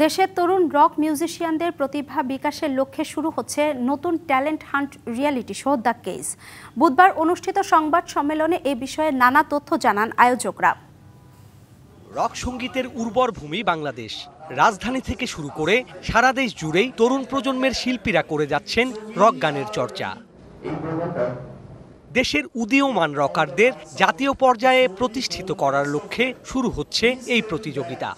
দেশের তরুণ রক মিউজিশিয়ানদের প্রতিভা বিকাশের লক্ষ্যে শুরু হচ্ছে নতুন talent hunt reality show the case. বুধবার অনুষ্ঠিত সংবাদ সম্মেলনে এ বিষয়ে নানা তথ্য জানান আয়োজকরা। রক সঙ্গীতের উর্বর ভূমি বাংলাদেশ। রাজধানী থেকে শুরু করে সারা দেশ জুড়েই তরুণ প্রজন্মের শিল্পীরা করে যাচ্ছেন রক গানের চর্চা। দেশের উদীয়মান রকারদের জাতীয় পর্যায়ে প্রতিষ্ঠিত করার লক্ষ্যে শুরু হচ্ছে এই প্রতিযোগিতা।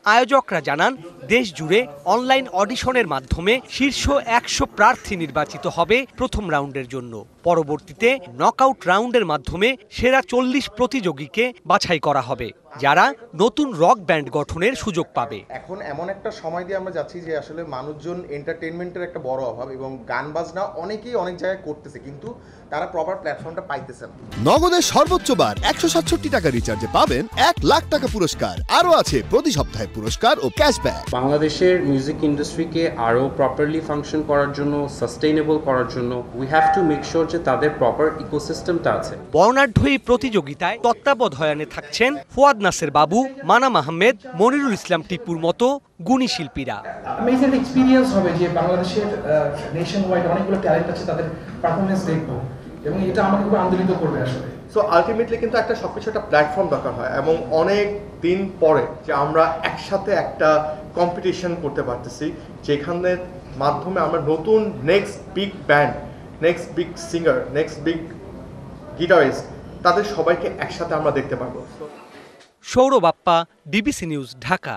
আয়োজকরা জানান, দেশ জুড়ে অনলাইন অডিশনের মাধ্যমে শীর্ষ ১০০ প্রার্থী নির্বাচিত হবে প্রথম রাউন্ডের জন্য। পরবর্তীতে নকআউট রাউন্ডের মাধ্যমে সেরা ৪০ প্রতিযোগীকে বাছাই করা হবে, যারা নতুন রক ব্যান্ড গঠনের সুযোগ পাবে। এখন এমন একটা সময় দিয়ে আমরা যাচ্ছি যে আসলে মানুষজন এন্টারটেইনমেন্টের একটা বড় অভাব, এবং গান বাজনা অনেকেই অনেক জায়গায় করতেছে, কিন্তু তারা প্রপার প্ল্যাটফর্মটা পাইতেছে না। নগদের সর্বোচ্চ বার ১৬৭ টাকা রিচার্জে পাবেন ১ লাখ টাকা পুরস্কার। আরও আছে প্রতি সপ্তাহে পুরস্কার ও ক্যাশব্যাক। বাংলাদেশের মিউজিক ইন্ডাস্ট্রিকে আরও প্রপারলি ফাংশন করার জন্য, সাস্টেইনেবল করার জন্য we have to make sure যে তাদের প্রপার ইকোসিস্টেমটা আছে। বর্ণাঢ্য এই প্রতিযোগিতায় তত্ত্বাবধানে থাকছেন ফুয়াদ নাসের বাবু, মানাম আহমেদ, মনিরুল ইসলাম টিপুর মতো গুণী শিল্পীরা। অ্যামেজিং এক্সপেরিয়েন্স হবে যে বাংলাদেশের নেশন ওয়াইড অনেকগুলো ট্যালেন্ট আছে, তাদের পারফরমেন্স দেখবো, এবং এটা আমাকে খুব আন্দোলিত করবে আসলে। সো আলটিমেটলি কিন্তু একটা সবকিছু একটা প্ল্যাটফর্ম দরকার হয়, এবং অনেক দিন পরে যে আমরা একসাথে একটা কম্পিটিশন করতে পারতেছি, যেখানের মাধ্যমে আমরা নতুন next big band, next big singer, next big guitarist, তাদের সবাইকে একসাথে আমরা দেখতে পারবো। Sourav Bappa, DBC news, Dhaka.